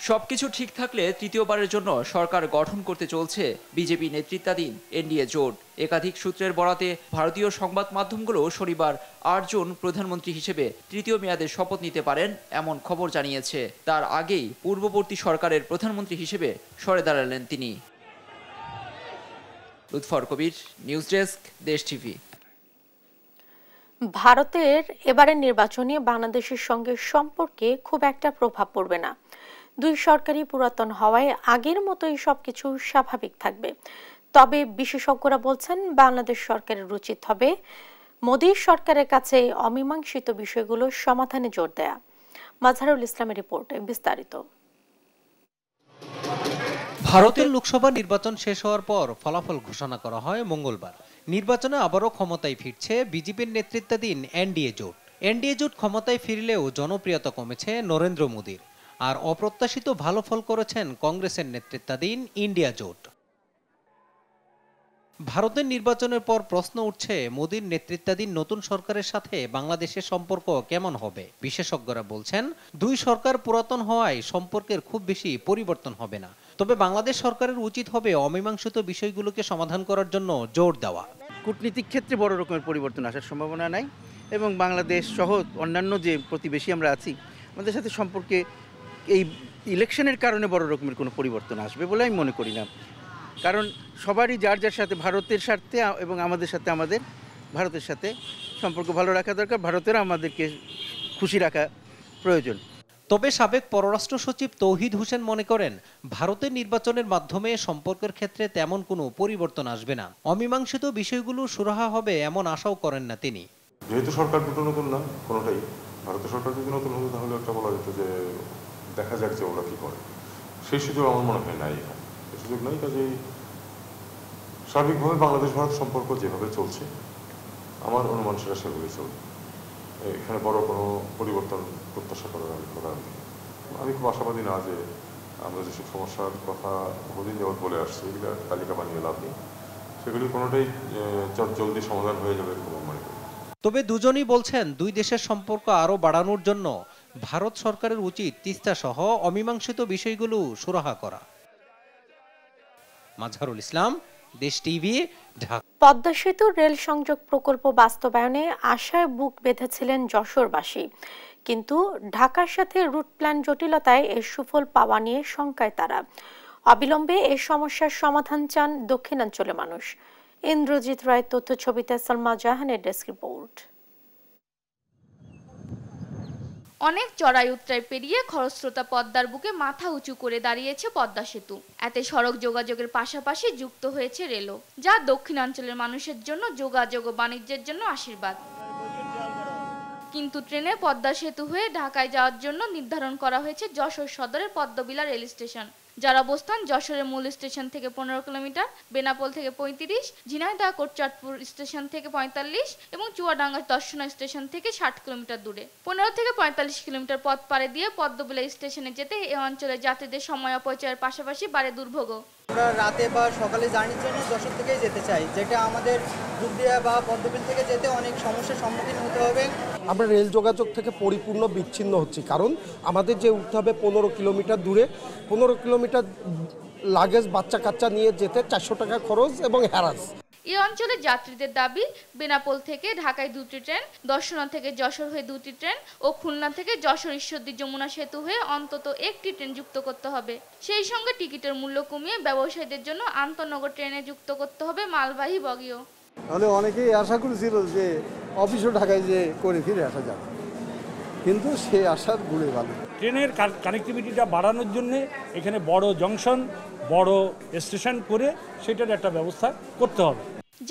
সবকিছু ঠিক থাকলে তৃতীয়বারের জন্য সরকার গঠন করতে চলছে বিজেপি নেতৃত্বাধীন এনডিএ জোট। একাধিক সূত্রের বরাতে ভারতীয় সংবাদ মাধ্যমগুলো শনিবার ৮ জুন প্রধানমন্ত্রী হিসেবে তৃতীয় মেয়াদে শপথ নিতে পারেন এমন খবর জানিয়েছে। তার আগেই পূর্ববর্তী সরকারের প্রধানমন্ত্রী হিসেবে সরে দাঁড়ালেন তিনি। লুৎফর কবির, নিউজ ডেস্ক, দেশ টিভি। ভারতের এবারের নির্বাচনে বাংলাদেশের সঙ্গে সম্পর্কে খুব একটা প্রভাব পড়বে না। দুই সরকারই পুরাতন হওয়ায় আগের মতোই সবকিছু স্বাভাবিক থাকবে। তবে বিশেষজ্ঞরা বলছেন বাংলাদেশ সরকারের উচিত হবে মোদী সরকারের কাছে অমীমাংসিত বিষয়গুলো সমাধানে জোর দেয়া। মাজহারুল ইসলামের রিপোর্টে বিস্তারিত। ভারতের লোকসভা নির্বাচন শেষ হওয়ার পর ফলাফল ঘোষণা করা হয় মঙ্গলবার। নির্বাচনে আবারও ক্ষমতায় ফিরছে বিজেপির নেতৃত্বাধীন এনডিএ জোট। এনডিএ জোট ক্ষমতায় ফিরলেও জনপ্রিয়তা কমেছে নরেন্দ্র মোদীর, আর অপ্রত্যাশিত ভালো ফল করেছেন কংগ্রেসের নেতৃত্বাধীন ইন্ডিয়া জোট। ভারতের নির্বাচনের পর প্রশ্ন উঠছে মোদীর নেতৃত্বাধীন নতুন সরকারের সাথে বাংলাদেশের সম্পর্ক কেমন হবে। বিশেষজ্ঞরা বলছেন দুই সরকার পুরাতন হওয়ায় সম্পর্কের খুব বেশি পরিবর্তন হবে না। তবে বাংলাদেশ সরকারের উচিত হবে অমীমাংসিত বিষয়গুলোকে সমাধান করার জন্য জোর দেওয়া। কূটনীতিক ক্ষেত্রে বড় রকমের পরিবর্তন আসার সম্ভাবনা নাই এবং বাংলাদেশ সহ অন্যান্য যে প্রতিবেশী আমরা আছি আমাদের সাথে সম্পর্কে এই ইলেকশনের কারণে বড় রকমের কোনো পরিবর্তন আসবে বলে আমি মনে করি না। কারণ সবারই যার যার সাথে ভারতের স্বার্থে এবং আমাদের সাথে ভারতের সাথে সম্পর্ক ভালো রাখা দরকার, ভারতেরও আমাদেরকে খুশি রাখা প্রয়োজন। তবে সাবেক পররাষ্ট্র সচিব তৌহিদ হোসেন মনে করেন ভারতের নির্বাচনের মাধ্যমে সম্পর্কের ক্ষেত্রে তেমন কোনো পরিবর্তন আসবে না। অমীমাংসিত বিষয়গুলো সুরাহা হবে এমন আশাও করেন না তিনি। যেহেতু সরকার দুটো নতুন না কোনোটাই, ভারতের সরকার যদি নতুন হতো তাহলে একটা বলা যেত যে দেখা যাক যে ওরা কি করে, সেই সুযোগ আমার মনে হয় নাই, সেই সুযোগ নাই। কাজেই সার্বিকভাবে বাংলাদেশ ভারত সম্পর্ক যেভাবে চলছে আমার অনুমান সেটা সেভাবেই চলবে। এখানে বড় কোনো পরিবর্তন প্রত্যাশা করার আমি খুব আশাবাদী না যে আমরা যেসব সমস্যার কথা বহুদিন যাবৎ বলে আসছি এগুলো তালিকা বানিয়ে লাভ নেই, সেগুলির কোনোটাই জলদি সমাধান হয়ে যাবে এরকম মনে করি। তবে দুজনই বলছেন দুই দেশের সম্পর্ক আরও বাড়ানোর জন্য ভারত সরকারের উচিত তিস্তা সহ অমীমাংসিত বিষয়গুলো সুরাহা করা। মাজহারুল ইসলাম, দেশ টিভি, ঢাকা। পদ্মা সেতু রেল সংযোগ প্রকল্প বাস্তবায়নে আশায় বুক বেঁধেছিলেন যশোরবাসী, কিন্তু ঢাকার সাথে রুট প্ল্যান জটিলতায় এর সুফল পাওয়া নিয়ে শঙ্কায় তারা। অবিলম্বে এই সমস্যার সমাধান চান দক্ষিণাঞ্চলের মানুষ। ইন্দ্রজিৎ রায় তথ্য ছবিতে সালমা জাহানের ডেস্ক রিপোর্ট। অনেক চড়াই উতরাই পেরিয়ে খরস্রোতা পদ্মার বুকে মাথা উঁচু করে দাঁড়িয়েছে পদ্মা সেতু। এতে সড়ক যোগাযোগের পাশাপাশি যুক্ত হয়েছে রেলও, যা দক্ষিণাঞ্চলের মানুষের জন্য যোগাযোগ ও বাণিজ্যের জন্য আশীর্বাদ। কিন্তু ট্রেনে পদ্মা সেতু হয়ে ঢাকায় যাওয়ার জন্য নির্ধারণ করা হয়েছে যশোর সদরের পদ্মবিলা রেল স্টেশন, যার অবস্থান যশোরের মূল স্টেশন থেকে 15 কিলোমিটার, বেনাপোল থেকে 35, ঝিনাইদহ কোটচাঁদপুর স্টেশন থেকে 45 এবং চুয়াডাঙ্গা দর্শনা স্টেশন থেকে 60 কিলোমিটার দূরে। 15 থেকে 45 কিলোমিটার পথ পাড়ে দিয়ে পদ্মবিলা স্টেশনে যেতে এ অঞ্চলের যাত্রীদের সময় অপচয়ের পাশাপাশি বাড়ে দুর্ভোগও। আমরা রাতে বা সকালে জার্নির জন্য যশোর থেকেই যেতে চাই, যেটা আমাদের দুধদিয়া বা পদ্মবিল থেকে যেতে অনেক সমস্যার সম্মুখীন হতে হবে। আমরা রেল যোগাযোগ থেকে পরিপূর্ণ বিচ্ছিন্ন হচ্ছি, কারণ আমাদের যে উঠতে হবে 15 কিলোমিটার দূরে, 15 কিলোমিটার লাগেজ বাচ্চা কাচ্চা নিয়ে যেতে 400 টাকা খরচ এবং হ্যারাস। এই অঞ্চলের যাত্রীদের দাবি বেনাপোল থেকে ঢাকায় 2টি ট্রেন, দর্শনা থেকে যশোর হয়ে 2টি ট্রেন ও খুলনা থেকে যশোর ঈশ্বরদী যমুনা সেতু হয়ে অন্তত 1টি ট্রেন যুক্ত করতে হবে। সেই সঙ্গে টিকিটের মূল্য কমিয়ে ব্যবসায়ীদের জন্য আন্তনগর ট্রেনে যুক্ত করতে হবে মালবাহী বগিও। তাহলে অনেকেই আশা করেছিল যে অফিসও ঢাকায় যে করে ফিরে আসা যাবে, কিন্তু সে আশার ঘুরে গেল। ট্রেনের কানেক্টিভিটিটা বাড়ানোর জন্য এখানে বড় জংশন, বড় স্টেশন করে সেটার একটা ব্যবস্থা করতে হবে।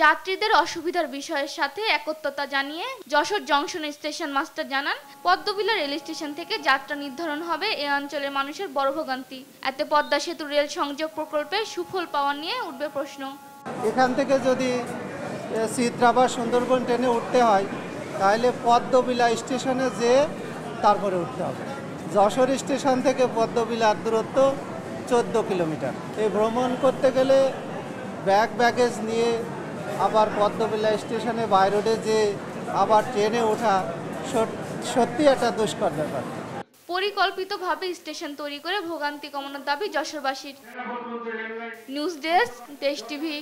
যাত্রীদের অসুবিধার বিষয়ের সাথে একত্রতা জানিয়ে যশোর জংশন স্টেশন মাস্টার জানান, পদ্মবিলা রেল স্টেশন থেকে যাত্রা নির্ধারণ হবে এ অঞ্চলের মানুষের বড় ভোগান্তি। এতে পদ্মা সেতু রেল সংযোগ প্রকল্পে সুফল পাওয়া নিয়ে উঠবে প্রশ্ন। এখান থেকে যদি চিত্রা বা সুন্দরবন ট্রেনে উঠতে হয় তাহলে পদ্মবিলা স্টেশনে যেয়ে তারপরে উঠতে হবে। যশোর স্টেশন থেকে পদ্মবিলার দূরত্ব 14 কিলোমিটার। এই ভ্রমণ করতে গেলে ব্যাগেজ নিয়ে আবার পদ্মবিলা স্টেশনে বাই রোডে যে আবার ট্রেনে ওঠা সত্যি একটা দুষ্কর ব্যাপার। পরিকল্পিতভাবে স্টেশন তৈরি করে ভোগান্তি কমানোর দাবি যশোরবাসীর। নিউজ ডেস্ক, দেশ টিভি।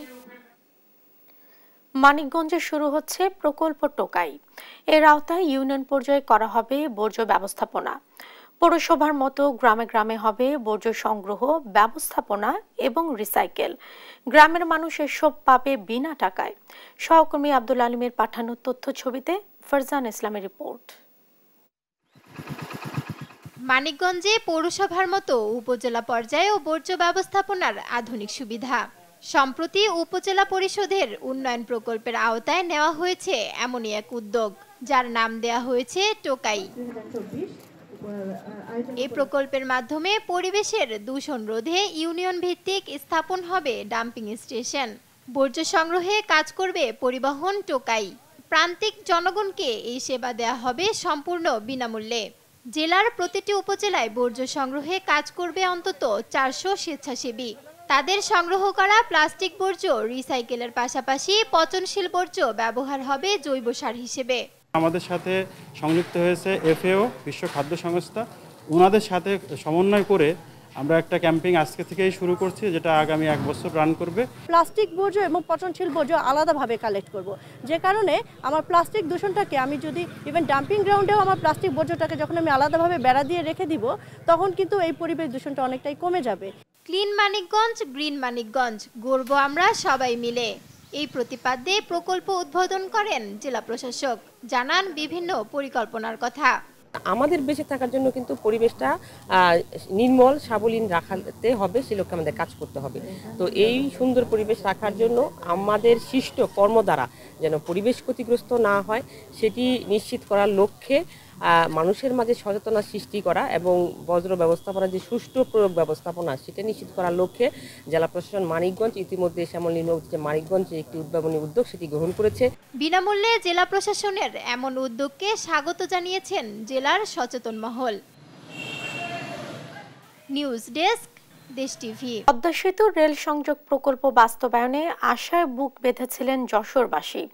মানিকগঞ্জে শুরু হচ্ছে প্রকল্প টোকাই। এর আওতায় ইউনিয়ন পর্যায়ে করা হবে বর্জ্য ব্যবস্থাপনা। পৌরসভার মতো গ্রামে গ্রামে হবে বর্জ্য সংগ্রহ, ব্যবস্থাপনা এবং রিসাইকেল। গ্রামের মানুষ এসব পাবে বিনা টাকায়। সহকর্মী আব্দুল আলিমের পাঠানো তথ্য ছবিতে ফারজান ইসলামের রিপোর্ট। মানিকগঞ্জে পৌরসভার মতো উপজেলা পর্যায়েও বর্জ্য ব্যবস্থাপনার আধুনিক সুবিধা। সম্প্রতি উপজেলা পরিষদের উন্নয়ন প্রকল্পের আওতায় নেওয়া হয়েছে এমনই এক উদ্যোগ, যার নাম দেয়া হয়েছে টোকাই। এই প্রকল্পের মাধ্যমে পরিবেশের দূষণ রোধে ইউনিয়ন ভিত্তিক স্থাপন হবে ডাম্পিং স্টেশন। বর্জ্য সংগ্রহে কাজ করবে পরিবহন টোকাই। প্রান্তিক জনগণকে এই সেবা দেয়া হবে সম্পূর্ণ বিনামূল্যে। জেলার প্রতিটি উপজেলায় বর্জ্য সংগ্রহে কাজ করবে অন্তত 400 স্বেচ্ছাসেবী। তাদের সংগ্রহ করা প্লাস্টিক বর্জ্য রিসাইকেলের পাশাপাশি পচনশীল বর্জ্য ব্যবহার হবে জৈব সার হিসেবে। আমাদের সাথে সংযুক্ত হয়েছে FAO, বিশ্ব খাদ্য সংস্থা। ওনাদের সাথে সমন্বয় করে আমরা একটা ক্যাম্পেইন আজকে থেকেই শুরু করছি, যেটা আগামী 1 বছর রান করবে। প্লাস্টিক বর্জ্য এবং পচনশীল বর্জ্য আলাদাভাবে কালেক্ট করব, যে কারণে আমার প্লাস্টিক দূষণটাকে আমি যদি ইভেন ডাম্পিং গ্রাউন্ডেও আমার প্লাস্টিক বর্জ্যটাকে যখন আমি আলাদাভাবে বেড়া দিয়ে রেখে দিব, তখন কিন্তু এই পরিবেশ দূষণটা অনেকটাই কমে যাবে। ক্লিন মানিকগঞ্জ, গ্রিন মানিকগঞ্জ, গর্ব আমরা সবাই মিলে। এই প্রতিপাদ্যে প্রকল্প উদ্বোধন করেন জেলা প্রশাসক, জানান বিভিন্ন পরিকল্পনার কথা। আমাদের বেঁচে থাকার জন্য কিন্তু পরিবেশটা নির্মল সাবলীন রাখাতে হবে, সে লক্ষ্যে আমাদের কাজ করতে হবে। তো এই সুন্দর পরিবেশ রাখার জন্য আমাদের সৃষ্ট কর্ম দ্বারা যেন পরিবেশ ক্ষতিগ্রস্ত না হয়, সেটি নিশ্চিত করার লক্ষ্যে মানুষের মাঝে সচেতনতা সৃষ্টি করা এবং বজ্র ব্যবস্থাপনা যে সুষ্ঠু প্রয়োগ ব্যবস্থাপনা সেটা নিশ্চিত করার লক্ষ্যে জেলা প্রশাসন মানিকগঞ্জ ইতিমধ্যে শ্যামল নীলনদীতে মানিকগঞ্জে একটি উদ্ভাবনী উদ্যোগ সেটি গ্রহণ করেছে। বিনামূল্যে জেলা প্রশাসনের এমন উদ্যোগকে স্বাগত জানিয়েছেন জেলার সচেতন মহল। নিউজ ডেস্ক, দেশ টিভি। পদ্মা সেতু রেল সংযোগ প্রকল্প বাস্তবায়নে আশায় বুক বেঁধেছিলেন যশোরবাসী,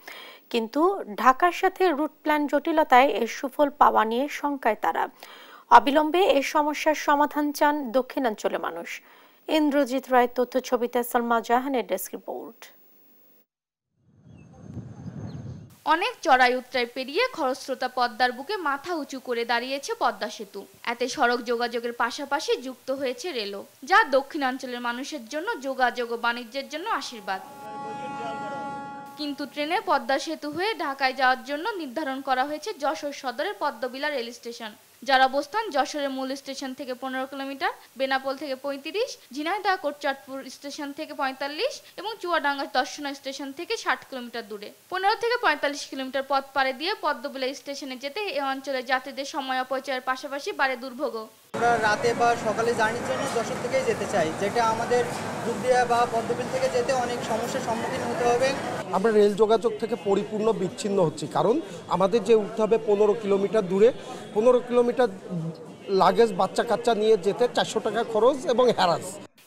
কিন্তু ঢাকার সাথে রুট প্ল্যান জটিলতায় এর সুফল পাওয়া নিয়ে শঙ্কায় তারা। অবিলম্বে এর সমস্যার সমাধান চান দক্ষিণাঞ্চলের মানুষ। ইন্দ্রজিৎ রায়ের তথ্য ছবিতে সালমা জাহানের ডেস্ক রিপোর্ট। অনেক চড়াই উতরাই পেরিয়ে খরস্রোতা পদ্মার বুকে মাথা উঁচু করে দাঁড়িয়েছে পদ্মা সেতু। এতে সড়ক যোগাযোগের পাশাপাশি যুক্ত হয়েছে রেলও, যা দক্ষিণাঞ্চলের মানুষের জন্য যোগাযোগ ও বাণিজ্যের জন্য আশীর্বাদ। কিন্তু ট্রেনে পদ্মা সেতু হয়ে ঢাকায় যাওয়ার জন্য নির্ধারণ করা হয়েছে যশোর সদরের পদ্মবিলা রেল স্টেশন, যার অবস্থান যশোরের মূল স্টেশন থেকে 15 কিলোমিটার, বেনাপোল থেকে 35, ঝিনাইদহ কোটচাঁদপুর স্টেশন থেকে 45 এবং চুয়াডাঙ্গা দর্শনা স্টেশন থেকে 60 কিলোমিটার দূরে। 15 থেকে 45 কিলোমিটার পথ পাড়ি দিয়ে পদ্মবিলা স্টেশনে যেতে এই অঞ্চলের যাত্রীদের সময় অপচয়ের পাশাপাশি বাড়ে দুর্ভোগ। আমরা রাতে বা সকালে জার্নির জন্য যশোর থেকেই যেতে চাই, যেটা আমাদের দুধদিয়া বা পদ্মবিল থেকে যেতে অনেক সমস্যার সম্মুখীন হতে হবে। আমরা রেল যোগাযোগ থেকে পরিপূর্ণ বিচ্ছিন্ন হচ্ছি, কারণ আমাদের যে উঠতে হবে 15 কিলোমিটার দূরে, 15 কিলোমিটার লাগেজ বাচ্চা কাচ্চা নিয়ে যেতে 400 টাকা খরচ এবং হ্যারাস।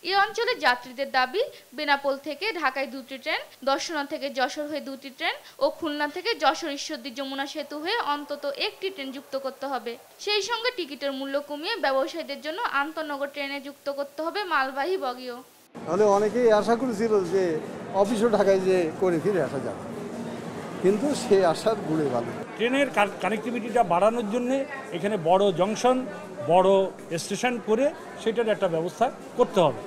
এই অঞ্চলের যাত্রীদের দাবি বেনাপোল থেকে ঢাকায় 2টি ট্রেন, দর্শনা থেকে যশোর হয়ে 2টি ট্রেন ও খুলনা থেকে যশোর ঈশ্বরদী যমুনা সেতু হয়ে অন্তত 1টি ট্রেন যুক্ত করতে হবে। সেই সঙ্গে টিকিটের মূল্য কমিয়ে ব্যবসায়ীদের জন্য আন্তনগর ট্রেনে যুক্ত করতে হবে মালবাহী বগিও। তাহলে অনেকেই আশা করেছিল যে অফিসও ঢাকায় যে করে ফিরে আসা যাবে, কিন্তু সে আশার গুণে ভালো। ট্রেনের কানেক্টিভিটিটা বাড়ানোর জন্য এখানে বড় জংশন, বড় স্টেশন করে সেটার একটা ব্যবস্থা করতে হবে।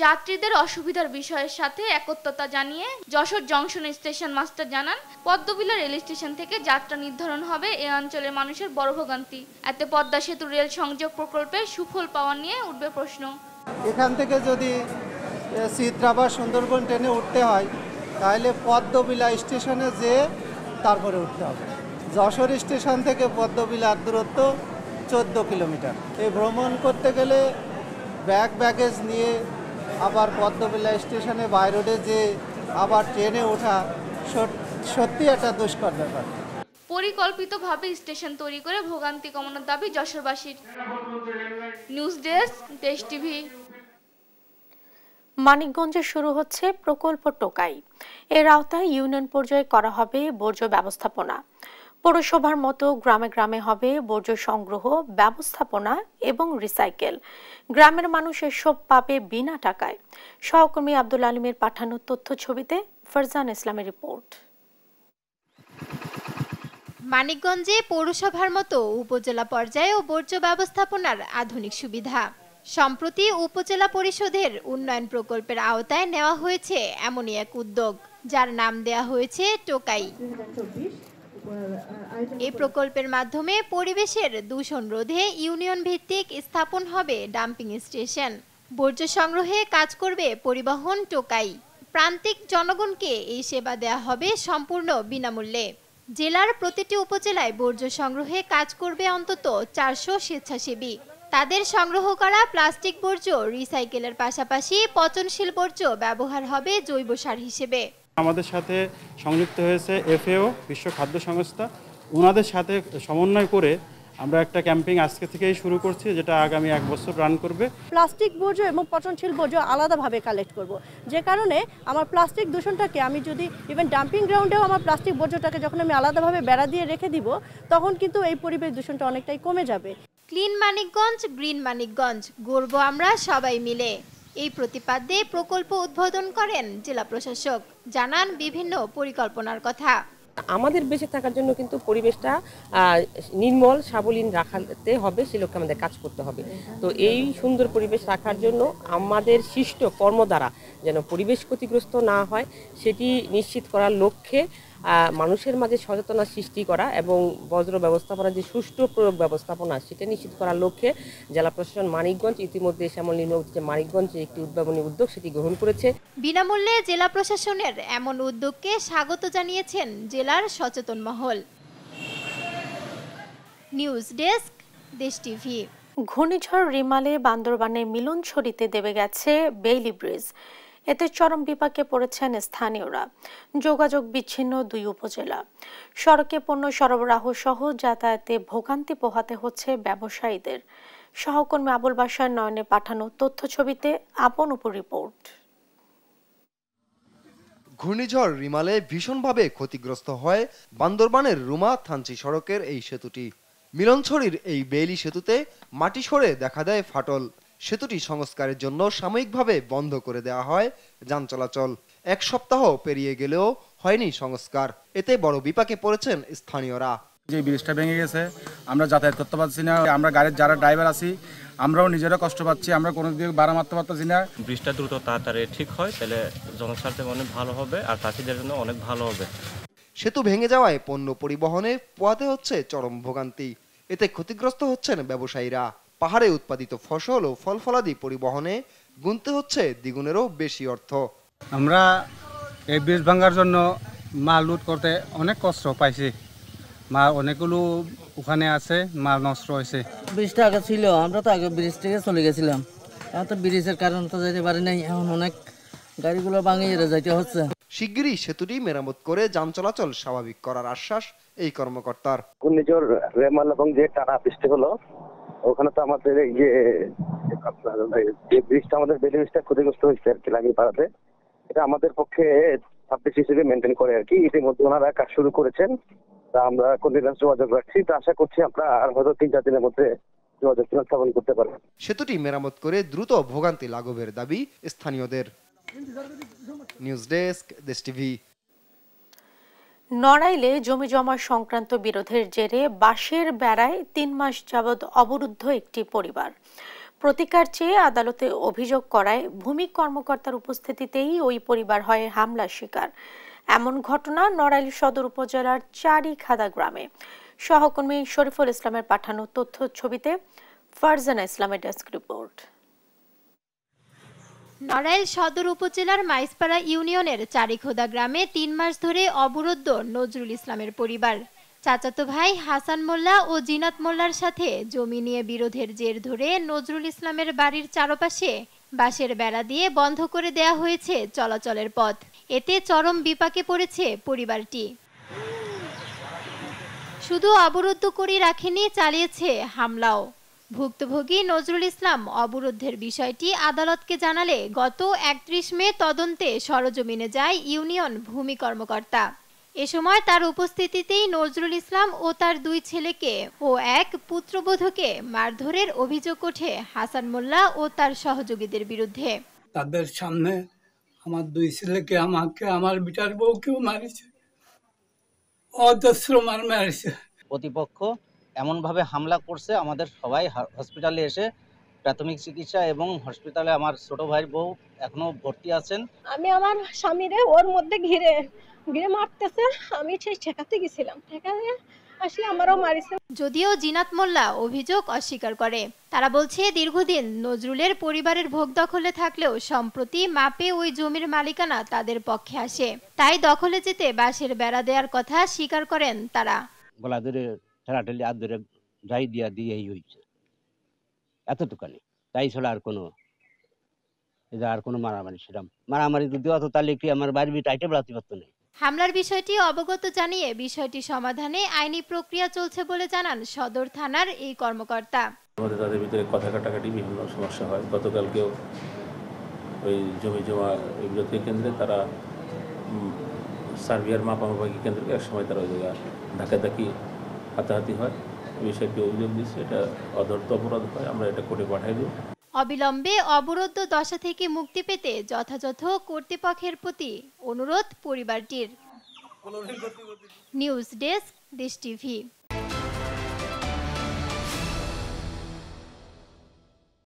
যাত্রীদের অসুবিধার বিষয়ের সাথে একত্রতা জানিয়ে যশোর জংশন স্টেশন মাস্টার জানান, পদ্মবিলা রেল স্টেশন থেকে যাত্রা নির্ধারণ হবে এই অঞ্চলের মানুষের বড় ভোগান্তি। এতে পদ্মা সেতু রেল সংযোগ প্রকল্পের সুফল পাওয়া নিয়ে উঠবে প্রশ্ন। এখান থেকে যদি চিত্রা বা সুন্দরবন ট্রেনে উঠতে হয়, তাহলে পদ্মবিলা স্টেশনে যেয়ে তারপরে উঠতে হবে। যশোর স্টেশন থেকে পদ্মবিলার দূরত্ব 14 কিলোমিটার। এই ভ্রমণ করতে গেলে ব্যাগেজ নিয়ে আবার পদ্মবিলা স্টেশনে বাই রোডে যে আবার ট্রেনে ওঠা সত্যি একটা দুষ্কর ব্যাপার। পরিকল্পিতভাবে স্টেশন তৈরি করে ভোগান্তি কমানোর দাবি যশোরবাসীর। নিউজ ডেস্ক, দেশ টিভি। মানিকগঞ্জে শুরু হচ্ছে প্রকল্প টোকাই। এর আওতায় ইউনিয়ন পর্যায়ে করা হবে বর্জ্য ব্যবস্থাপনা। পৌরসভার মতো গ্রামে গ্রামে হবে বর্জ্য সংগ্রহ, ব্যবস্থাপনা এবং রিসাইকেল। গ্রামের মানুষ এসব পাবে বিনা টাকায়। সহকর্মী আব্দুল আলিমের পাঠানো তথ্য ছবিতে ফারজান ইসলামের রিপোর্ট। মানিকগঞ্জে পৌরসভার মতো উপজেলা পর্যায়েও বর্জ্য ব্যবস্থাপনার আধুনিক সুবিধা। সম্প্রতি উপজেলা পরিষদের উন্নয়ন প্রকল্পের আওতায় নেওয়া হয়েছে এমনই এক উদ্যোগ, যার নাম দেয়া হয়েছে টোকাই। এই প্রকল্পের মাধ্যমে পরিবেশের দূষণ রোধে ইউনিয়ন ভিত্তিক স্থাপন হবে ডাম্পিং স্টেশন। বর্জ্য সংগ্রহে কাজ করবে পরিবহন টোকাই। প্রান্তিক জনগণকে এই সেবা দেয়া হবে সম্পূর্ণ বিনামূল্যে। জেলার প্রতিটি উপজেলায় বর্জ্য সংগ্রহে কাজ করবে অন্তত 400 স্বেচ্ছাসেবী। তাদের সংগ্রহ করা প্লাস্টিক বর্জ্য রিসাইকেলের পাশাপাশি পচনশীল বর্জ্য ব্যবহার হবে জৈব সার হিসেবে। আমাদের সাথে সংযুক্ত হয়েছে এফএও, বিশ্ব খাদ্য সংস্থা। ওনাদের সাথে সমন্বয় করে আমরা একটা ক্যাম্পেইন আজকে থেকেই শুরু করছি, যেটা আগামী 1 বছর রান করবে। প্লাস্টিক বর্জ্য এবং পচনশীল বর্জ্য আলাদাভাবে কালেক্ট করব, যে কারণে আমার প্লাস্টিক দূষণটাকে আমি যদি ইভেন ডাম্পিং গ্রাউন্ডেও আমার প্লাস্টিক বর্জ্যটাকে যখন আমি আলাদাভাবে বেড়া দিয়ে রেখে দিব, তখন কিন্তু এই পরিবেশ দূষণটা অনেকটাই কমে যাবে। ক্লিন মানিকগঞ্জ, গ্রিন মানিকগঞ্জ, গর্ব আমরা সবাই মিলে। এই প্রতিপাদ্যে প্রকল্প উদ্বোধন করেন জেলা প্রশাসক, জানান বিভিন্ন পরিকল্পনার কথা। আমাদের বেঁচে থাকার জন্য কিন্তু পরিবেশটা নির্মল সাবলীন রাখাতে হবে, সে লক্ষ্যে আমাদের কাজ করতে হবে। তো এই সুন্দর পরিবেশ রাখার জন্য আমাদের সৃষ্ট কর্ম দ্বারা যেন পরিবেশ ক্ষতিগ্রস্ত না হয় সেটি নিশ্চিত করার লক্ষ্যে মানুষের মাঝে সচেতনতা সৃষ্টি করা এবং বজ্র ব্যবস্থাপনার যে সুষ্ঠু প্রয়োগ ব্যবস্থাপনা সেটা নিশ্চিত করার লক্ষ্যে জেলা প্রশাসন মানিকগঞ্জ ইতিমধ্যে শ্যামল নিম্নবর্তী মানিকগঞ্জে একটি উদ্ভাবনী উদ্যোগ সেটি গ্রহণ করেছে। বিনামূল্যে জেলা প্রশাসনের এমন উদ্যোগকে স্বাগত জানিয়েছেন জেলার সচেতন মহল। নিউজ ডেস্ক, দেশ টিভি। ঘূর্ণিঝড় রিমালে বান্দরবানে মিলনছড়িতে দেবে গেছে বেইলি ব্রিজ। এতে চরম বিপাকে পড়েছেন স্থানীয়রা। যোগাযোগ বিচ্ছিন্ন 2 উপজেলা। সড়কে পণ্য সরবরাহ সহ যাতায়াতে ভোগান্তি পোহাতে হচ্ছে ব্যবসায়ীদের। সহকর্মী আবুল বাশার নয়নে পাঠানো তথ্য ছবিতে আপন উপর রিপোর্ট। ঘূর্ণিঝড় রিমালে ভীষণভাবে ক্ষতিগ্রস্ত হয় বান্দরবানের রুমা থানচি সড়কের এই সেতুটি। মিলনছড়ির এই বেইলি সেতুতে মাটি সরে দেখা দেয় ফাটল। সেতুটি সংস্কারের জন্য সাময়িকভাবে বন্ধ করে দেওয়া হয় যান চলাচল। 1 সপ্তাহ পেরিয়ে গেলেও হয়নি সংস্কার। এতে বড় বিপাকে পড়েছেন স্থানীয়রা। যে ব্রিজটা ভেঙে গেছে, আমরা যাতায়াত করতে পারছি না। আমরা গাড়ির যারা ড্রাইভার আছি আমরাও নিজেরা কষ্ট পাচ্ছি, আমরা কোনো দিকে ভাড়া মারতে পারতেছি না। ব্রিজটা দ্রুত তাড়াতাড়ি ঠিক হয় তাহলে জনস্বার্থে অনেক ভালো হবে আর চাষিদের জন্য অনেক ভালো হবে। সেতু ভেঙে যাওয়ায় পণ্য পরিবহনে পোহাতে হচ্ছে চরম ভোগান্তি। এতে ক্ষতিগ্রস্ত হচ্ছেন ব্যবসায়ীরা। পাহাড়ে উৎপাদিত ফসল ও ফলফলাদি পরিবহনে গুনতে হচ্ছে দ্বিগুণেরও বেশি অর্থ। আমরা এই ব্রিজ ভাঙার জন্য মাল লুট করতে অনেক কষ্ট পাইছি। মাল অনেকগুলো ওখানে আছে, মাল নষ্ট হয়েছে। ব্রিজটা আগে ছিল, আমরা তো আগে ব্রিজ থেকে চলে গেছিলাম। এখন তো ব্রিজের কারণ তো যেতে পারি নাই, এখন অনেক গাড়িগুলো ভাঙিয়ে যাইতে হচ্ছে। শিগগিরই সেতুটি মেরামত করে যান চলাচল স্বাভাবিক করার আশ্বাস এই কর্মকর্তার। ঘূর্ণিঝড় রেমাল এবং যে টানা বৃষ্টি হলো ওখানে তো আমাদের এই যে ব্রিজটা, আমাদের বেলি ব্রিজটা ক্ষতিগ্রস্ত হয়েছে আর কি লাগিয়ে পাড়াতে। এটা আমাদের পক্ষে সাবজেক্ট হিসেবে মেনটেন করে আর কি। ইতিমধ্যে ওনারা কাজ শুরু করেছেন, তা আমরা কন্টিনিউয়াস যোগাযোগ রাখছি। তো আশা করছি আমরা আর হয়তো 3-4 দিনের মধ্যে যোগাযোগ স্থাপন করতে পারবো। সেতুটি মেরামত করে দ্রুত ভোগান্তি লাঘবের দাবি স্থানীয়দের। নিউজ ডেস্ক, দেশ টিভি। নড়াইলে জমি জমা সংক্রান্ত বিরোধের জেরে বাঁশের বেড়ায় 3 মাস যাবৎ অবরুদ্ধ একটি পরিবার। প্রতিকার চেয়ে আদালতে অভিযোগ করায় ভূমি কর্মকর্তার উপস্থিতিতেই ওই পরিবার হয় হামলার শিকার। এমন ঘটনা নড়াইল সদর উপজেলার চারিখাদা গ্রামে। সহকর্মী শরীফুল ইসলামের পাঠানো তথ্য ছবিতে ফারজানা ইসলামের ডেস্ক রিপোর্ট। নড়াইল সদর উপজেলার মাইজপাড়া ইউনিয়নের চারিখোদা গ্রামে 3 মাস ধরে অবরুদ্ধ নজরুল ইসলামের পরিবার। চাচাতো ভাই হাসান মোল্লা ও জিনাত মোল্লার সাথে জমি নিয়ে বিরোধের জের ধরে নজরুল ইসলামের বাড়ির চারপাশে বাঁশের বেড়া দিয়ে বন্ধ করে দেয়া হয়েছে চলাচলের পথ। এতে চরম বিপাকে পড়েছে পরিবারটি। শুধু অবরুদ্ধ করে রাখেনি, চালিয়েছে হামলাও। ভুক্তভোগী নজরুল ইসলাম অবরোধের বিষয়টি আদালতকে জানালে গত 31 মে তদন্তে সরজমিনে যায় ইউনিয়ন ভূমি কর্মকর্তা। এ সময় তার উপস্থিতিতেই নজরুল ইসলাম ও তার 2 ছেলেকে ও এক পুত্রবধূকে মারধরের অভিযোগ ওঠে হাসান মোল্লা ও তার সহযোগীদের বিরুদ্ধে। তাদের সামনে আমার 2 ছেলেকে, আমাকে, আমার বিটার বউকেও মারিছে, অজস্র মার মারিছে। প্রতিপক্ষ এমনভাবে হামলা করছে, আমাদের সবাই হসপিটালে এসে প্রাথমিক চিকিৎসা এবং হসপিটালে আমার ছোট ভাইয়ের বউ এখনো ভর্তি আছেন। আমি আমার স্বামীরে ওর মধ্যে ঘিরে মারতেছে, আমি সেই ঠেকাতে গেছিলাম, ঠেকাতে আসলে আমারও মারিছে। যদিও জিনাত মোল্লা অভিযোগ অস্বীকার করে। তারা বলছে দীর্ঘদিন নজরুলের পরিবারের ভোগ দখলে থাকলেও সম্প্রতি মাপে ওই জমির মালিকানা তাদের পক্ষে আসে, তাই দখলে যেতে বাঁশের বেড়া দেওয়ার কথা স্বীকার করেন তারা। গলা ধরে ঠেলাঠেলি হাত ধরে যাই দিয়েই হয়েছে, এতটুকানি, তাই ছাড়া আর কোনো মারামারি ছিলাম। মারামারি যদি অত তাহলে কি আমার বাড়ি টাইটে বেড়াতে পারতো না। হামলার বিষয়টি অবগত জানিয়ে বিষয়টি সমাধানে আইনি প্রক্রিয়া চলছে বলে জানান সদর থানার এই কর্মকর্তা। আমাদের তাদের ভিতরে কথা কাটাকাটি বিভিন্ন সমস্যা হয়। গতকালকেও ওই জমি জমা এগুলোতে কেন্দ্রে তারা সার্বিয়ার মাপামাপাকি কেন্দ্রকে একসময় তারা ওই জায়গায় ধাক্কাধাক্কি হাতাহাতি হয়। বিষয়টি অভিযোগ দিচ্ছে, এটা অধর্ত অপরাধ হয়, আমরা এটা কোর্টে পাঠাই দেব। অবিলম্বে অবরুদ্ধ দশা থেকে মুক্তি পেতে যথাযথ কর্তৃপক্ষের প্রতি অনুরোধ পরিবারটির। নিউজ ডেস্ক, দেশ টিভি।